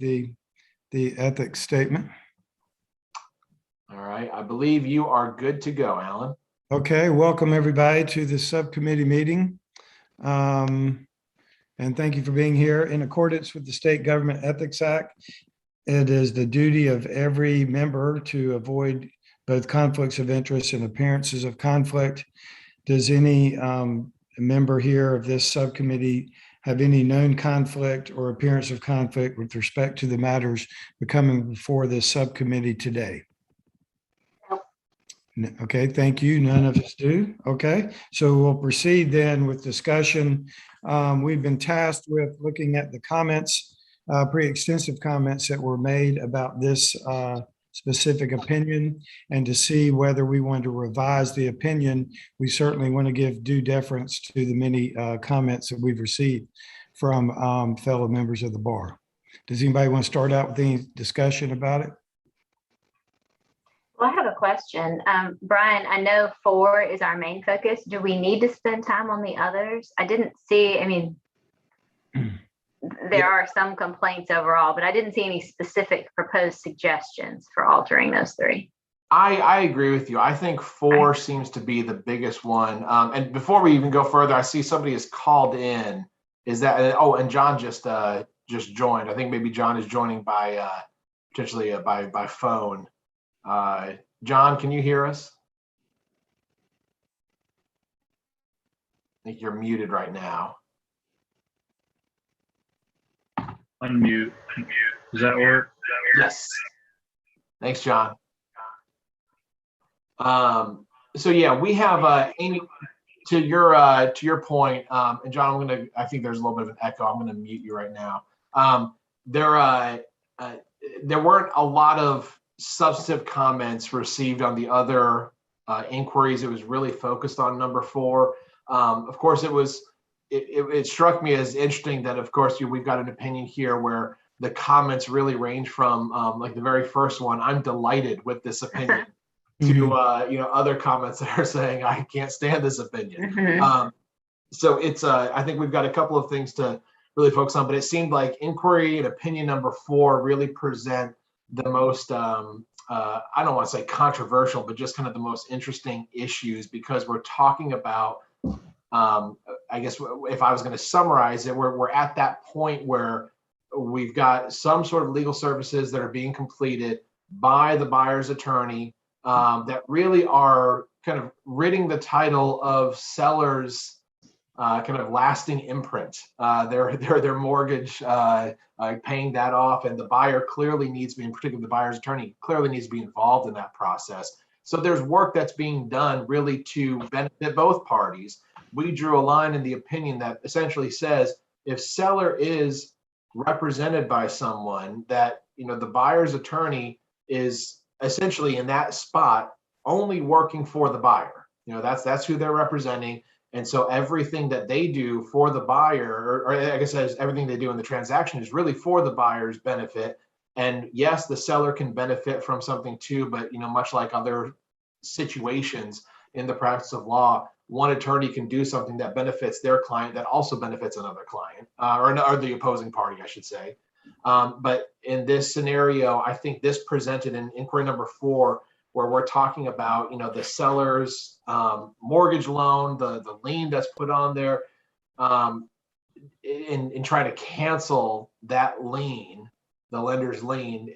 the ethics statement. All right, I believe you are good to go, Alan. Okay, welcome everybody to the subcommittee meeting. And thank you for being here. In accordance with the State Government Ethics Act, it is the duty of every member to avoid both conflicts of interest and appearances of conflict. Does any member here of this subcommittee have any known conflict or appearance of conflict with respect to the matters becoming before this subcommittee today? Okay, thank you. None of us do. Okay, so we'll proceed then with discussion. We've been tasked with looking at the comments, pretty extensive comments that were made about this specific opinion, and to see whether we want to revise the opinion. We certainly want to give due deference to the many comments that we've received from fellow members of the bar. Does anybody want to start out with any discussion about it? Well, I have a question. Brian, I know 4 is our main focus. Do we need to spend time on the others? I didn't see, I mean, there are some complaints overall, but I didn't see any specific proposed suggestions for altering those 3. I agree with you. I think 4 seems to be the biggest one. And before we even go further, I see somebody is called in. Is that, oh, and John just joined. I think maybe John is joining by potentially by phone. John, can you hear us? I think you're muted right now. Unmute. Does that work? Yes. Thanks, John. So yeah, we have Amy. To your point, and John, I think there's a little bit of an echo. I'm gonna mute you right now. There weren't a lot of substantive comments received on the other inquiries. It was really focused on number 4. Of course, it struck me as interesting that, of course, we've got an opinion here where the comments really range from like the very first one, I'm delighted with this opinion, to other comments that are saying I can't stand this opinion. So it's I think we've got a couple of things to really focus on, but it seemed like inquiry and opinion number 4 really present the most I don't want to say controversial, but just kind of the most interesting issues, because we're talking about I guess if I was going to summarize it, we're at that point where we've got some sort of legal services that are being completed by the buyer's attorney that really are kind of ridding the title of seller's kind of lasting imprint, their mortgage, paying that off, and the buyer clearly needs to be, in particular the buyer's attorney, clearly needs to be involved in that process. So there's work that's being done really to benefit both parties. We drew a line in the opinion that essentially says if seller is represented by someone, that the buyer's attorney is essentially in that spot only working for the buyer. That's who they're representing. And so everything that they do for the buyer, or I guess everything they do in the transaction, is really for the buyer's benefit. And yes, the seller can benefit from something too, but much like other situations in the practice of law, one attorney can do something that benefits their client that also benefits another client, or the opposing party, I should say. But in this scenario, I think this presented in inquiry number 4, where we're talking about, the seller's mortgage loan, the lien that's put on there, in trying to cancel that lien, the lender's lien.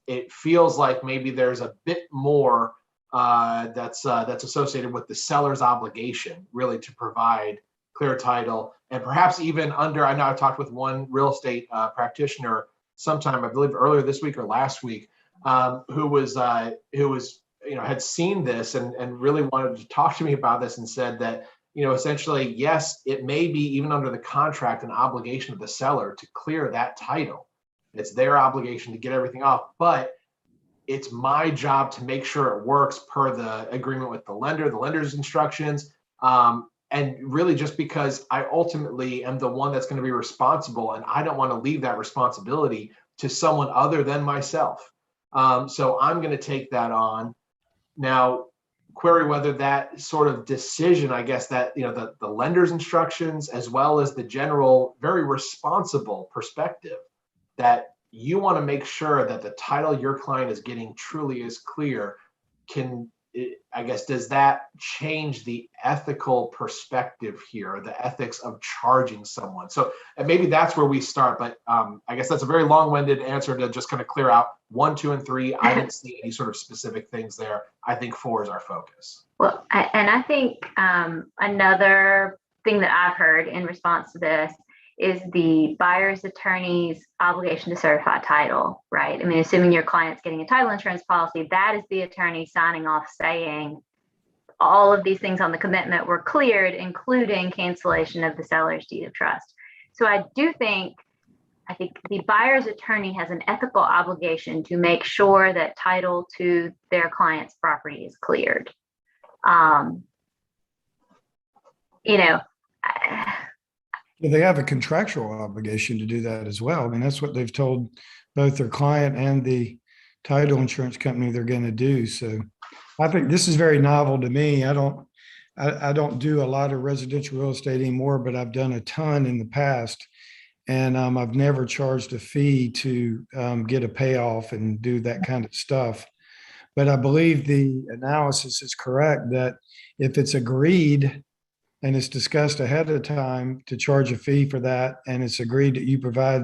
It feels like maybe there's a bit more that's associated with the seller's obligation, really, to provide clear title, and perhaps even under. I know I talked with one real estate practitioner sometime, I believe earlier this week or last week, who was had seen this and really wanted to talk to me about this, and said that essentially, yes, it may be even under the contract an obligation of the seller to clear that title. It's their obligation to get everything off, but it's my job to make sure it works per the agreement with the lender, the lender's instructions, and really just because I ultimately am the one that's going to be responsible, and I don't want to leave that responsibility to someone other than myself. So I'm going to take that on. Now, query whether that sort of decision, I guess that, the lender's instructions, as well as the general, very responsible perspective that you want to make sure that the title your client is getting truly is clear. I guess, does that change the ethical perspective here, the ethics of charging someone? So and maybe that's where we start, but I guess that's a very long-winded answer to just kind of clear out 1, 2, and 3. I didn't see any sort of specific things there. I think 4 is our focus. Well, I think another thing that I've heard in response to this is the buyer's attorney's obligation to certify title, right? I mean, assuming your client's getting a title insurance policy, that is the attorney signing off saying all of these things on the commitment were cleared, including cancellation of the seller's deed of trust. So I think the buyer's attorney has an ethical obligation to make sure that title to their client's property is cleared. They have a contractual obligation to do that as well. I mean, that's what they've told both their client and the title insurance company they're going to do. So I think this is very novel to me. I don't do a lot of residential real estate anymore, but I've done a ton in the past. And I've never charged a fee to get a payoff and do that kind of stuff. But I believe the analysis is correct that if it's agreed and it's discussed ahead of time to charge a fee for that, and it's agreed that you provide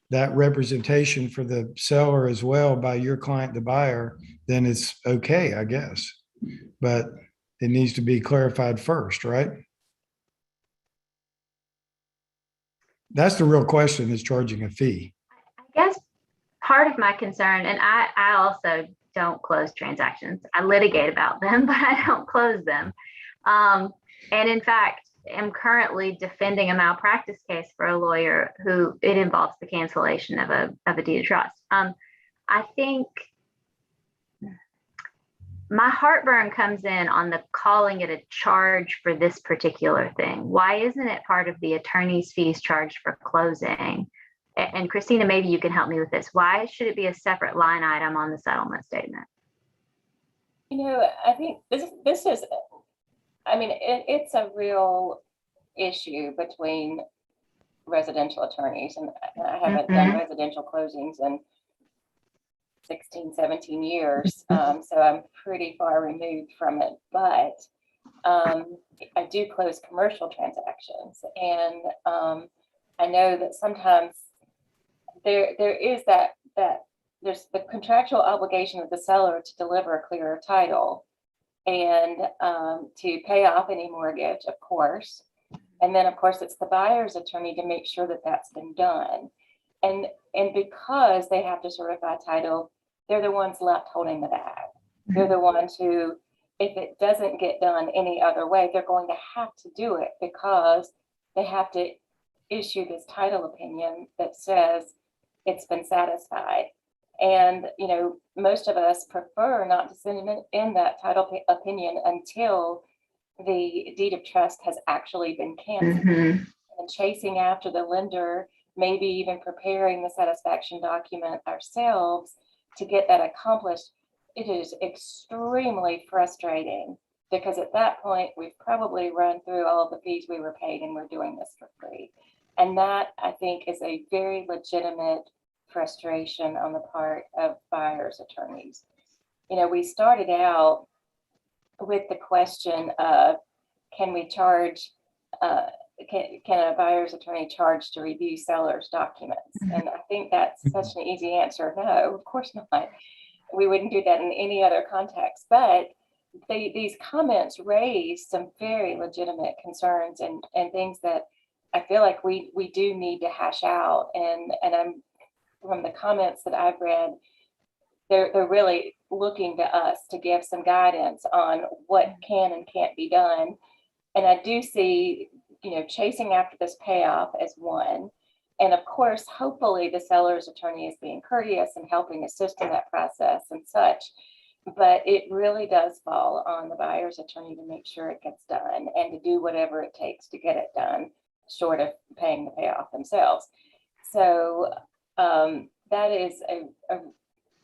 that representation for the seller as well by your client, the buyer, then it's okay, I guess. But it needs to be clarified first, right? That's the real question, is charging a fee. I guess part of my concern, and I also don't close transactions. I litigate about them, but I don't close them. And in fact, I'm currently defending a malpractice case for a lawyer who it involves the cancellation of a deed of trust. I think my heartburn comes in on the calling it a charge for this particular thing. Why isn't it part of the attorney's fees charged for closing? And Christina, maybe you can help me with this. Why should it be a separate line item on the settlement statement? I think this is, I mean, it's a real issue between residential attorneys, and I haven't done residential closings in 16, 17 years, so I'm pretty far removed from it, but I do close commercial transactions, and I know that sometimes there is that there's the contractual obligation of the seller to deliver a clearer title and to pay off any mortgage, of course. And then, of course, it's the buyer's attorney to make sure that that's been done. And because they have to certify title, they're the ones left holding the bag. They're the ones who, if it doesn't get done any other way, they're going to have to do it because they have to issue this title opinion that says it's been satisfied. And, most of us prefer not to send in that title opinion until the deed of trust has actually been canceled. And chasing after the lender, maybe even preparing the satisfaction document ourselves to get that accomplished, it is extremely frustrating because at that point, we've probably run through all of the fees we were paid and we're doing this for free. And that, I think, is a very legitimate frustration on the part of buyers' attorneys. We started out with the question of, can we charge, can a buyer's attorney charge to review seller's documents? And I think that's such an easy answer. No, of course not. We wouldn't do that in any other context, but these comments raise some very legitimate concerns and things that I feel like we do need to hash out. And I'm, from the comments that I've read, they're really looking to us to give some guidance on what can and can't be done. And I do see, chasing after this payoff as one. And of course, hopefully the seller's attorney is being courteous and helping assist in that process and such. But it really does fall on the buyer's attorney to make sure it gets done and to do whatever it takes to get it done, short of paying the payoff themselves. So that is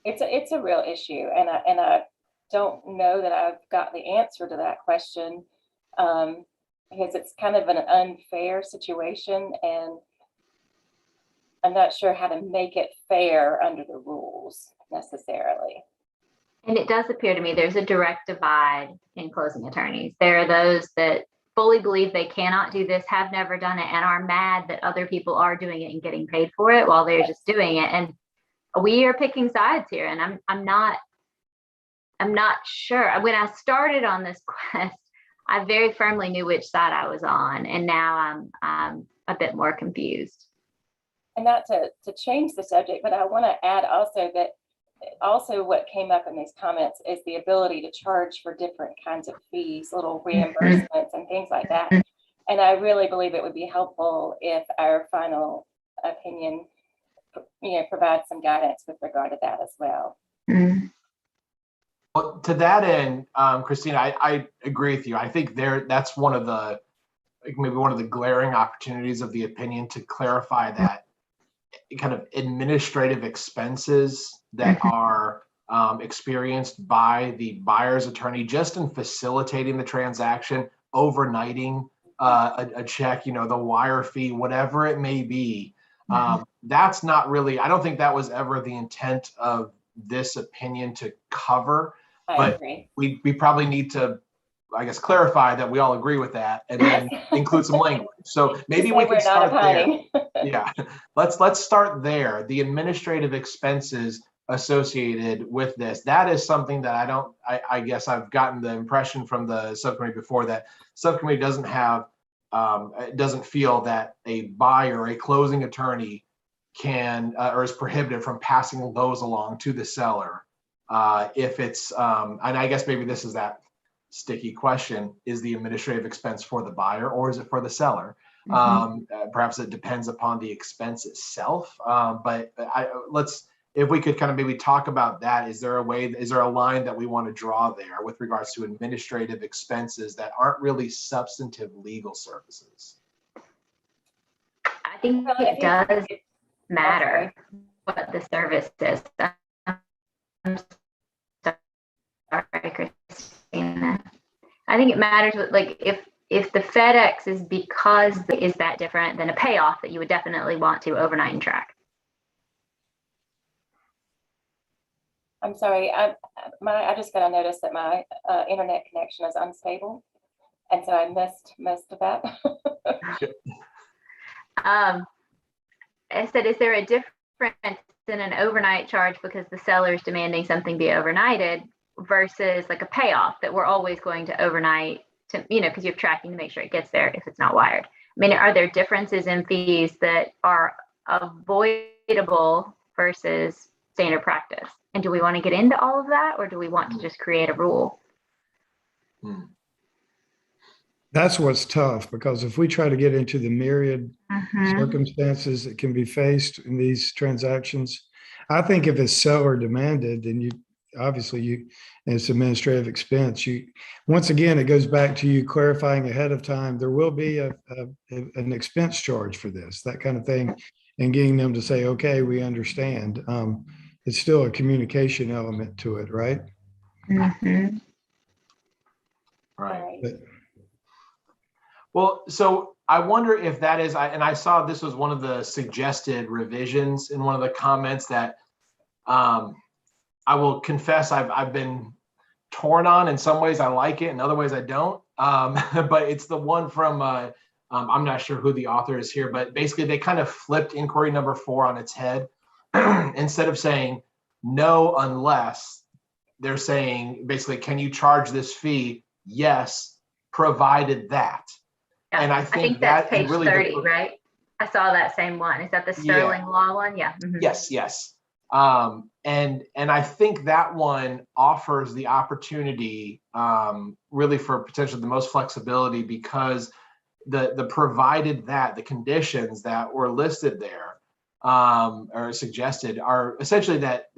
it's a real issue, and I don't know that I've got the answer to that question because it's kind of an unfair situation, and I'm not sure how to make it fair under the rules necessarily. And it does appear to me there's a direct divide in closing attorneys. There are those that fully believe they cannot do this, have never done it, and are mad that other people are doing it and getting paid for it while they're just doing it. And we are picking sides here, and I'm not sure. When I started on this quest, I very firmly knew which side I was on, and now I'm a bit more confused. And not to change the subject, but I want to add also that also what came up in these comments is the ability to charge for different kinds of fees, little reimbursements and things like that. And I really believe it would be helpful if our final opinion, provides some guidance with regard to that as well. Mm-hmm. Well, to that end, Christina, I agree with you. I think that's one of the, maybe one of the glaring opportunities of the opinion to clarify that kind of administrative expenses that are experienced by the buyer's attorney just in facilitating the transaction, overnighting a check, the wire fee, whatever it may be. That's not really, I don't think that was ever the intent of this opinion to cover. I agree. We probably need to, I guess, clarify that we all agree with that and then include some language. So maybe we can start there. Yeah, let's start there. The administrative expenses associated with this, that is something that I guess I've gotten the impression from the subcommittee before that subcommittee doesn't have, doesn't feel that a buyer, a closing attorney can, or is prohibited from passing those along to the seller. If it's, and I guess maybe this is that sticky question, is the administrative expense for the buyer or is it for the seller? Perhaps it depends upon the expense itself. But if we could kind of maybe talk about that, is there a line that we want to draw there with regards to administrative expenses that aren't really substantive legal services? I think it does matter what the service is. I'm sorry, Christina. I think it matters like if the FedEx is because is that different than a payoff that you would definitely want to overnight and track. I'm sorry, I just got a notice that my internet connection is unstable, and so I missed most of that. I said, is there a difference in an overnight charge because the seller is demanding something be overnighted versus like a payoff that we're always going to overnight to, because you have tracking to make sure it gets there if it's not wired. I mean, are there differences in fees that are avoidable versus standard practice? And do we want to get into all of that, or do we want to just create a rule? That's what's tough, because if we try to get into the myriad circumstances that can be faced in these transactions, I think if it's seller demanded, then it's administrative expense. Once again, it goes back to you clarifying ahead of time, there will be an expense charge for this, that kind of thing, and getting them to say, okay, we understand. It's still a communication element to it, right? Right. Well, so I wonder if that is, and I saw this was one of the suggested revisions in one of the comments that I will confess I've been torn on. In some ways I like it, in other ways I don't. But it's the one from, I'm not sure who the author is here, but basically they kind of flipped inquiry number 4 on its head. Instead of saying no unless, they're saying basically, can you charge this fee? Yes, provided that. Yeah, and I think that's that page really 30, right? I saw that same one. Is that the Sterling Law one? Yeah. Yes. And I think that one offers the opportunity really for potentially the most flexibility, because the provided that the conditions that were listed there or suggested are essentially that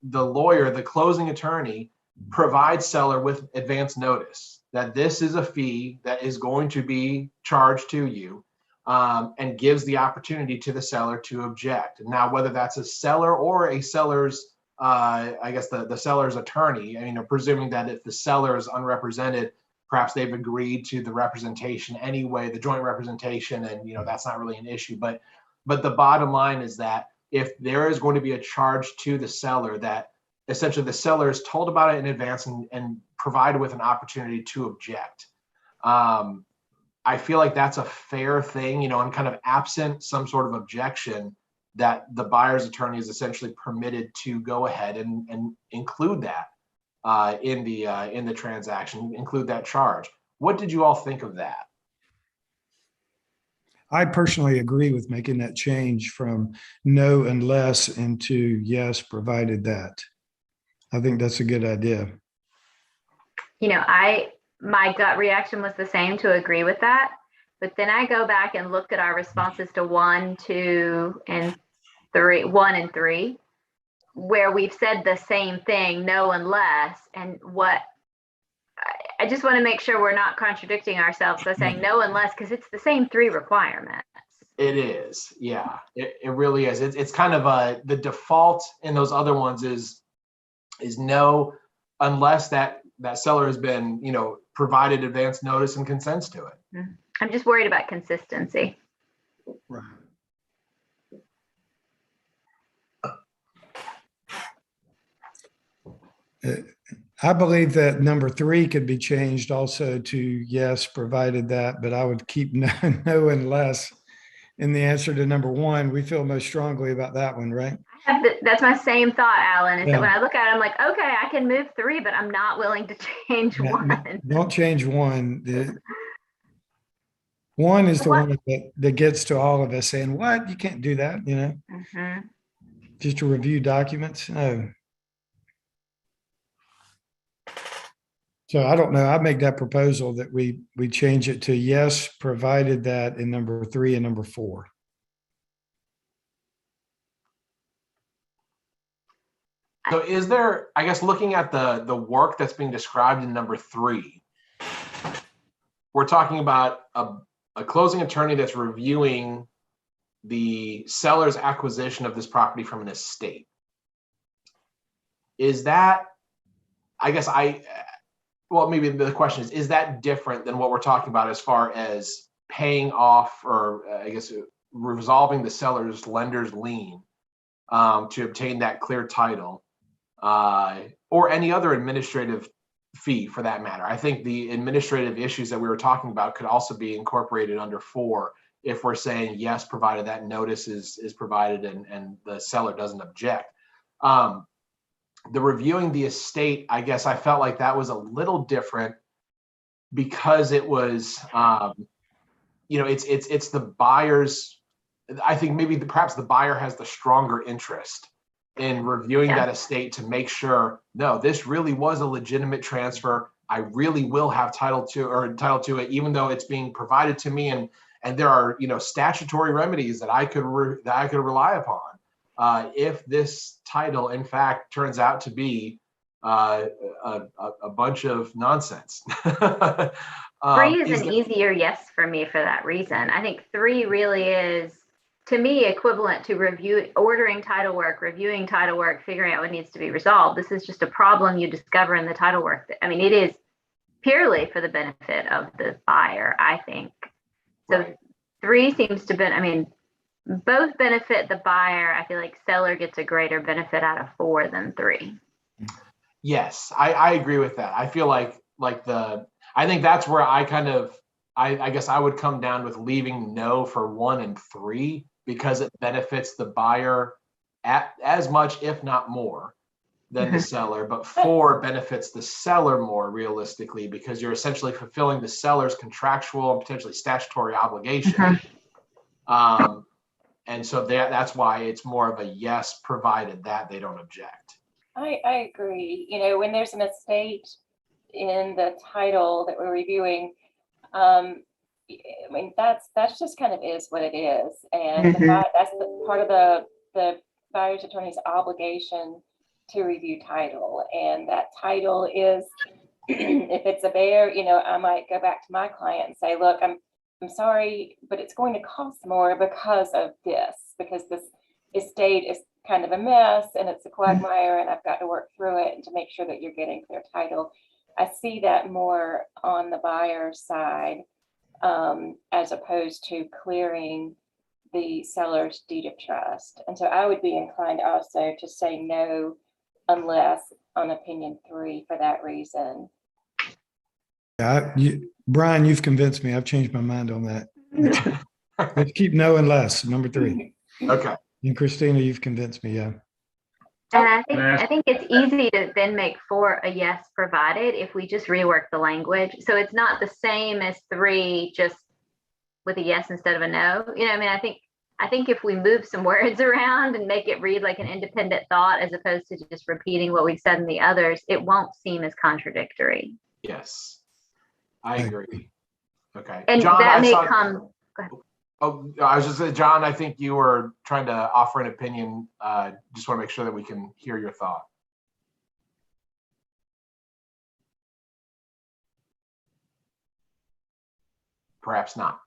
the lawyer, the closing attorney, provides seller with advance notice that this is a fee that is going to be charged to you, and gives the opportunity to the seller to object. Now, whether that's a seller or a seller's, I guess the seller's attorney, presuming that if the seller is unrepresented, perhaps they've agreed to the representation anyway, the joint representation, and that's not really an issue. But But the bottom line is that if there is going to be a charge to the seller, that essentially the seller is told about it in advance and provided with an opportunity to object. I feel like that's a fair thing, and kind of absent some sort of objection, that the buyer's attorney is essentially permitted to go ahead and include that in the transaction, include that charge. What did you all think of that? I personally agree with making that change from no unless into yes, provided that. I think that's a good idea. My gut reaction was the same, to agree with that. But then I go back and look at our responses to 1, 2, and 3, 1 and 3, where we've said the same thing, no unless, and I just want to make sure we're not contradicting ourselves by saying no unless, because it's the same 3 requirements. It is, yeah, it really is. It's kind of the default in those other ones is no, unless that seller has been, provided advance notice and consents to it. I'm just worried about consistency. Right. I believe that number 3 could be changed also to yes, provided that, but I would keep no unless in the answer to number 1. We feel most strongly about that one, right? That's my same thought, Alan, is Yeah. that when I look at it, I'm like, okay, I can move 3, but I'm not willing to change 1. Don't change 1. 1 is the one that gets to all of us saying, what? You can't do that, Mm-hmm. just to review documents. No. So I don't know. I make that proposal that we change it to yes, provided that in number 3 and number 4. So is there, I guess, looking at the work that's being described in number 3, we're talking about a closing attorney that's reviewing the seller's acquisition of this property from an estate. Is that, I guess well, maybe the question is that different than what we're talking about as far as paying off, or I guess resolving the seller's lender's lien to obtain that clear title, or any other administrative fee for that matter? I think the administrative issues that we were talking about could also be incorporated under 4 if we're saying yes, provided that notice is provided and the seller doesn't object. The reviewing the estate, I guess I felt like that was a little different because it was, it's the buyer's. I think maybe perhaps the buyer has the stronger interest in reviewing that estate to make sure, no, this really was a legitimate transfer. I really will have title to it, even though it's being provided to me, and there are statutory remedies that I could rely upon. If this title, in fact, turns out to be a bunch of nonsense. 3 is an easier yes for me for that reason. I think 3 really is, to me, equivalent to ordering title work, reviewing title work, figuring out what needs to be resolved. This is just a problem you discover in the title work. It is purely for the benefit of the buyer, I think. So right. 3 seems to be, both benefit the buyer. I feel like seller gets a greater benefit out of 4 than 3. Yes, I agree with that. I feel like I think that's where I guess I would come down with leaving no for 1 and 3, because it benefits the buyer as much, if not more, than the seller. But 4 benefits the seller more realistically, because you're essentially fulfilling the seller's contractual and potentially statutory obligation. And so that's why it's more of a yes, provided that they don't object. I agree. When there's an estate in the title that we're reviewing, that's just kind of is what it is. And that's part of the buyer's attorney's obligation to review title. And that title is, if it's a bear, I might go back to my client and say, look, I'm sorry, but it's going to cost more because of this, because this estate is kind of a mess and it's a quagmire and I've got to work through it and to make sure that you're getting clear title. I see that more on the buyer side, as opposed to clearing the seller's deed of trust. And so I would be inclined also to say no unless on opinion 3 for that reason. Brian, you've convinced me. I've changed my mind on that. Let's keep no unless, number 3. Okay. And Christina, you've convinced me, yeah. And I think it's easy to then make 4 a yes provided if we just rework the language. So it's not the same as 3, just with a yes instead of a no. You know, I mean, I think if we move some words around and make it read like an independent thought as opposed to just repeating what we've said in the others, it won't seem as contradictory. Yes, I agree. Okay. And John, that I may saw, come. oh, I was just saying, John, I think you were trying to offer an opinion. Just want to make sure that we can hear your thought. Perhaps not.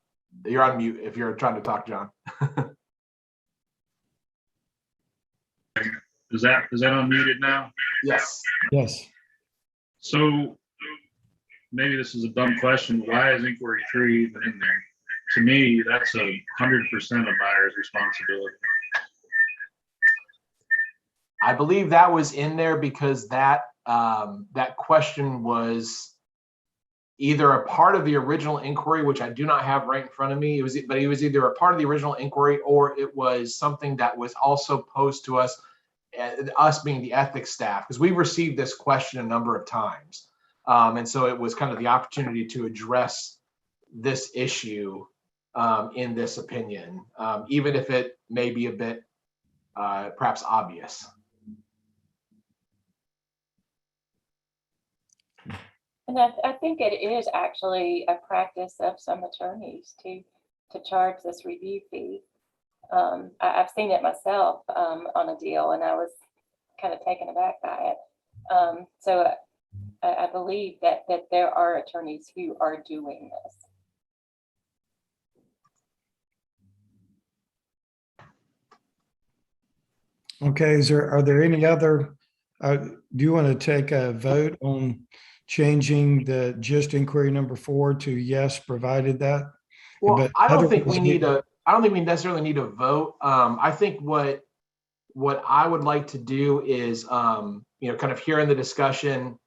You're on mute if you're trying to talk, John. Is that unmuted now? Yes. Yes. So maybe this is a dumb question. Why is inquiry 3 even in there? To me, that's 100% a buyer's responsibility. I believe that was in there because that that question was either a part of the original inquiry, which I do not have right in front of me. It was either a part of the original inquiry or it was something that was also posed to us, us being the ethics staff, because we received this question a number of times. And so it was kind of the opportunity to address this issue in this opinion, even if it may be a bit perhaps obvious. And I think it is actually a practice of some attorneys to charge this review fee. I've seen it myself on a deal, and I was kind of taken aback by it. So I believe that there are attorneys who are doing this. Okay, are there any other, do you want to take a vote on changing the just inquiry number 4 to yes, provided that? Well, But I don't think we otherwise, I don't think we necessarily need a vote. I think what I would like to do is, kind of here in the discussion,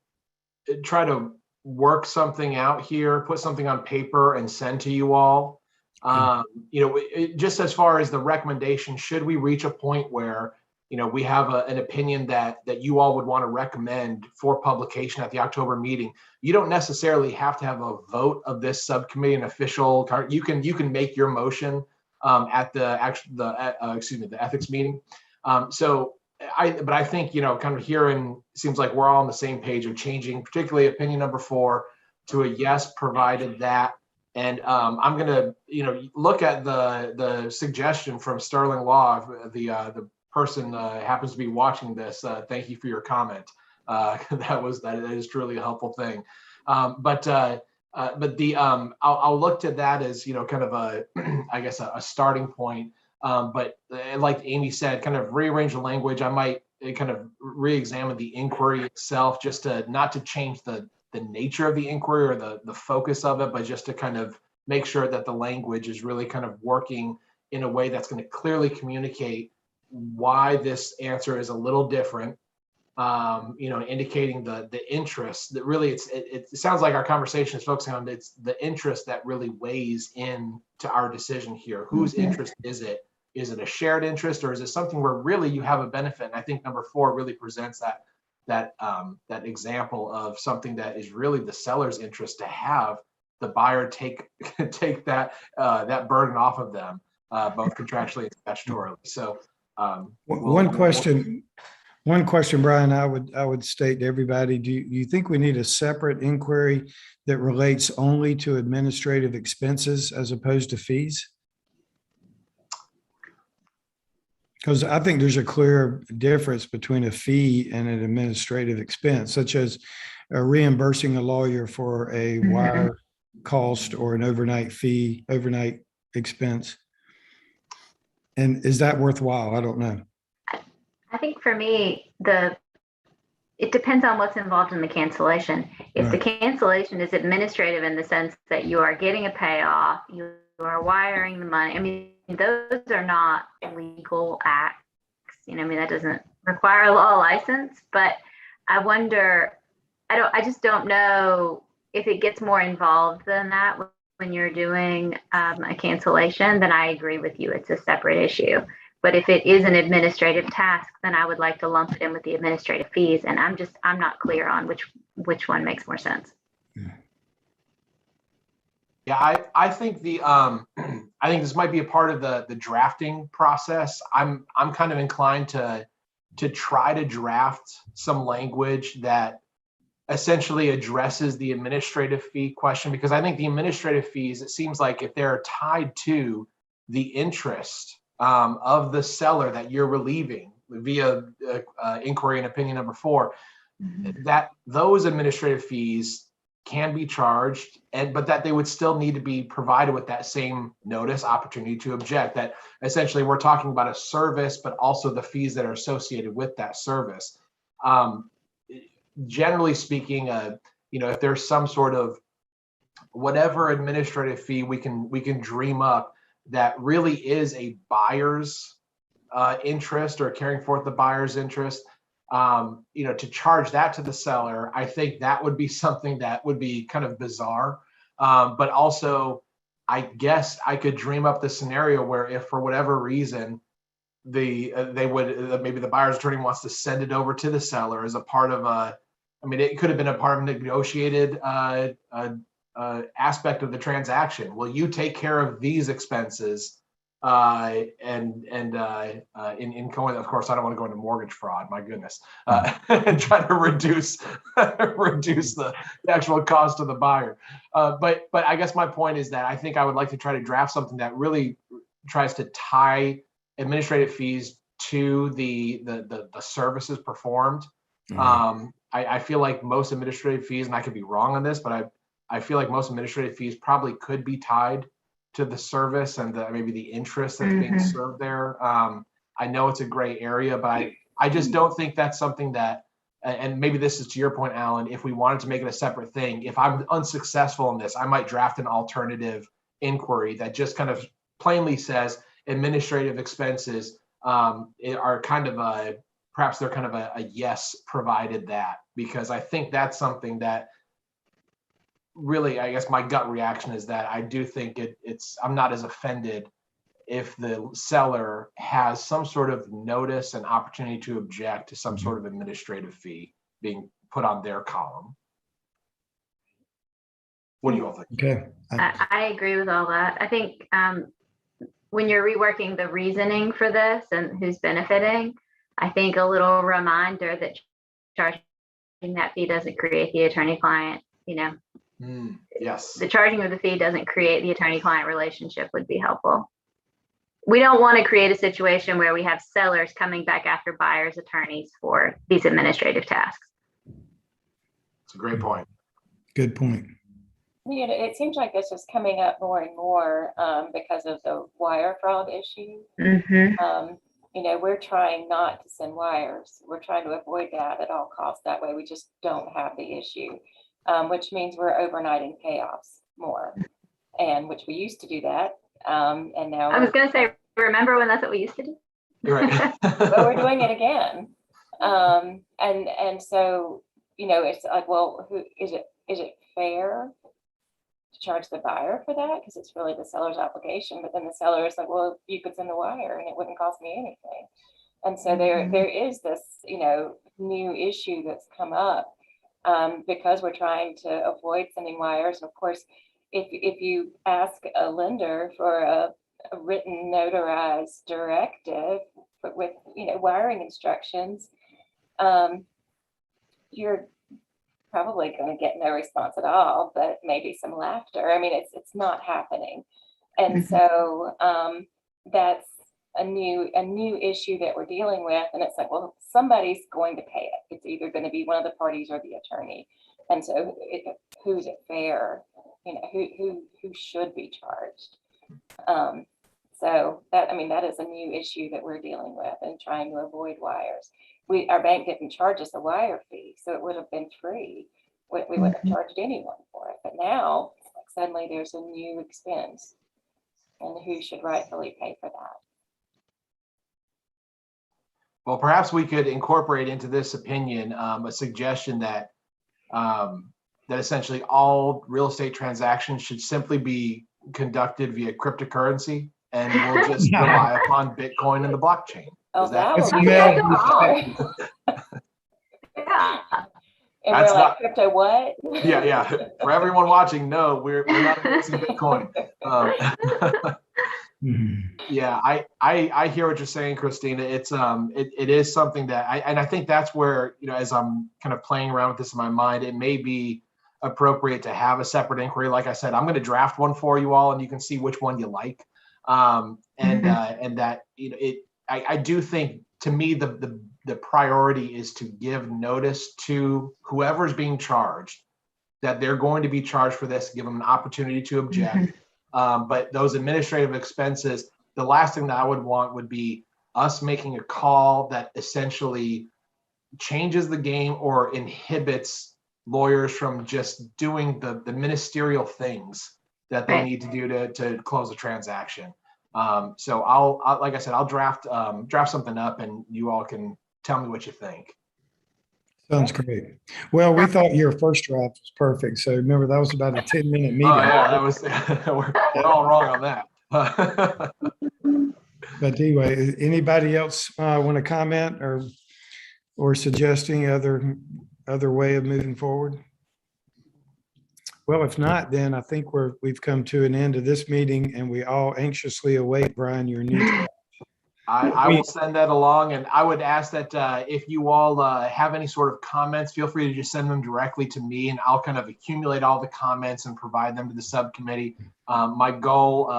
try to work something out here, put something on paper and send to you all. Just as far as the recommendation, should we reach a point where, we have an opinion that you all would want to recommend for publication at the October meeting, you don't necessarily have to have a vote of this subcommittee, an official. You can make your motion at the ethics meeting. But I think, kind of hearing, seems like we're all on the same page of changing, particularly opinion number 4 to a yes, provided that. And I'm going to, look at the suggestion from Sterling Law, the person happens to be watching this. Thank you for your comment. That is truly a helpful thing. But I'll look to that as, kind of a starting point. But like Amy said, kind of rearrange the language. I might kind of re-examine the inquiry itself, just to not to change the nature of the inquiry or the focus of it, but just to kind of make sure that the language is really kind of working in a way that's going to clearly communicate why this answer is a little different, indicating the interest that really it sounds like our conversation is focusing on it's the interest that really weighs in to our decision here. Whose interest is it? Is it a shared interest, or is it something where really you have a benefit? And I think number 4 really presents that example of something that is really the seller's interest, to have the buyer take that burden off of them, both contractually and statutorily. So one question, Brian, I would state to everybody, do you think we need a separate inquiry that relates only to administrative expenses as opposed to fees? Because I think there's a clear difference between a fee and an administrative expense, such as reimbursing a lawyer for a wire cost or an overnight expense. And is that worthwhile? I don't know. I think for me, it depends on what's involved in the cancellation. If the cancellation is administrative in the sense that you are getting a payoff, you are wiring the money. I mean, those are not legal acts. You know, I mean, that doesn't require a law license, but I wonder, I just don't know if it gets more involved than that when you're doing a cancellation, then I agree with you. It's a separate issue. But if it is an administrative task, then I would like to lump it in with the administrative fees. And I'm not clear on which one makes more sense. Yeah, I think I think this might be a part of the drafting process. I'm kind of inclined to try to draft some language that essentially addresses the administrative fee question, because I think the administrative fees, it seems like if they're tied to the interest of the seller that you're relieving via inquiry and opinion number 4, that those administrative fees can be charged, but that they would still need to be provided with that same notice opportunity to object. That essentially we're talking about a service, but also the fees that are associated with that service. Generally speaking, if there's some sort of whatever administrative fee we can dream up that really is a buyer's interest or carrying forth the buyer's interest, to charge that to the seller, I think that would be something that would be kind of bizarre. But also, I guess I could dream up the scenario where if for whatever reason maybe the buyer's attorney wants to send it over to the seller as a part of it could have been a part of a negotiated aspect of the transaction. Will you take care of these expenses? In going, of course, I don't want to go into mortgage fraud, my goodness, and try to reduce the actual cost to the buyer. But I guess my point is that I think I would like to try to draft something that really tries to tie administrative fees to the services performed. I feel like most administrative fees, and I could be wrong on this, but I feel like most administrative fees probably could be tied to the service and maybe the interest that's being served there. I know it's a gray area, but I just don't think that's something that, and maybe this is to your point, Alan, if we wanted to make it a separate thing, if I'm unsuccessful in this, I might draft an alternative inquiry that just kind of plainly says administrative expenses are kind of perhaps they're kind of a yes, provided that, because I think that's something that really, I guess my gut reaction is that I do think I'm not as offended if the seller has some sort of notice and opportunity to object to some sort of administrative fee being put on their column. What do you all think? Okay. I agree with all that. I think when you're reworking the reasoning for this and who's benefiting, I think a little reminder that charging that fee doesn't create the attorney-client, Yes. The charging of the fee doesn't create the attorney-client relationship would be helpful. We don't want to create a situation where we have sellers coming back after buyers' attorneys for these administrative tasks. It's a great point. Good point. It seems like this is coming up more and more because of the wire fraud issue. We're trying not to send wires. We're trying to avoid that at all costs. That way we just don't have the issue, which means we're overnighting payoffs more, and which we used to do that. And now I was going to say, remember when that's what we used to do? You're right. but we're doing it again. And so, it's like, well, is it fair to charge the buyer for that? Because it's really the seller's obligation. But then the seller is like, well, you could send the wire and it wouldn't cost me anything. And so there is this, new issue that's come up because we're trying to avoid sending wires. Of course, if you ask a lender for a written notarized directive with wiring instructions, you're probably going to get no response at all, but maybe some laughter. I mean, it's not happening, and so that's a new issue that we're dealing with. And it's like, well, somebody's going to pay it. It's either going to be one of the parties or the attorney. And so, who's it fair? Who should be charged? So that is a new issue that we're dealing with and trying to avoid wires. Our bank didn't charge us a wire fee, so it would have been free. We wouldn't have charged anyone for it. But now, suddenly there's a new expense. and who should rightfully pay for that. Well, perhaps we could incorporate into this opinion a suggestion that that essentially all real estate transactions should simply be conducted via cryptocurrency, and we'll just rely upon Bitcoin and the blockchain. Oh, Is that- that would be Yeah. Yeah. And That's we're like, not- crypto what? Yeah. For everyone watching, no, we're not endorsing Bitcoin. Yeah, I hear what you're saying, Christina. It is something that I think that's where, as I'm kind of playing around with this in my mind, it may be appropriate to have a separate inquiry. Like I said, I'm going to draft one for you all, and you can see which one you like. And that, I do think, to me, the priority is to give notice to whoever's being charged that they're going to be charged for this, give them an opportunity to object. But those administrative expenses, the last thing that I would want would be us making a call that essentially changes the game or inhibits lawyers from just doing the ministerial things that they need to do to close a transaction. So I'll like I said, I'll draft something up, and you all can tell me what you think. Sounds great. Well, we thought your first draft was perfect. So remember, that was about a 10-minute meeting. Oh yeah, that was we're all wrong on that. But anyway, anybody else want to comment or suggesting other way of moving forward? Well, if not, then I think we've come to an end of this meeting, and we all anxiously await, Brian, your new draft. I will send that along, and I would ask that if you all have any sort of comments, feel free to just send them directly to me, and I'll kind of accumulate all the comments and provide them to the subcommittee. My goal,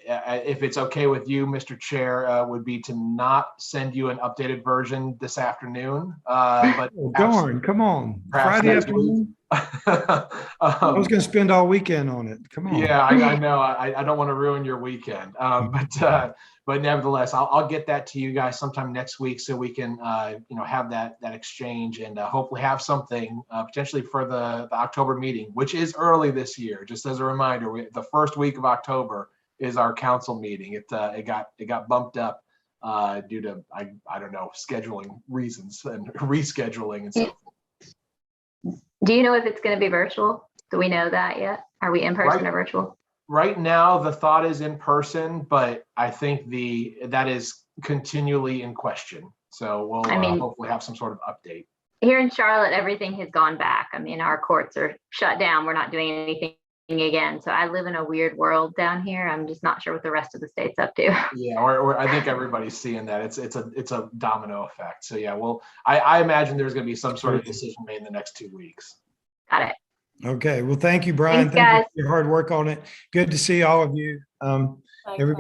if it's okay with you, Mr. Chair, would be to not send you an updated version this afternoon. But Oh, darn, come on. perhaps Friday next afternoon? I was going to spend all weekend on it. Come on. Yeah, I know. I don't want to ruin your weekend. But nevertheless, I'll get that to you guys sometime next week, so we can have that exchange, and hopefully have something potentially for the October meeting, which is early this year. Just as a reminder, the first week of October is our council meeting. It got bumped up due to I don't know, scheduling reasons and rescheduling and so forth. Do you know if it's going to be virtual? Do we know that yet? Are we in person or virtual? Right now, the thought is in person, but I think that is continually in question. So we'll hopefully have some sort of update. Here in Charlotte, everything has gone back. I mean, our courts are shut down. We're not doing anything again. So I live in a weird world down here. I'm just not sure what the rest of the state's up to. Yeah, or I think everybody's seeing that. It's a domino effect. So yeah, well, I imagine there's going to be some sort of decision made in the next 2 weeks. Got it. Okay. Well, thank you, Brian. Thanks, guys. Thank you for your hard work on it. Good to see all of you. Everybody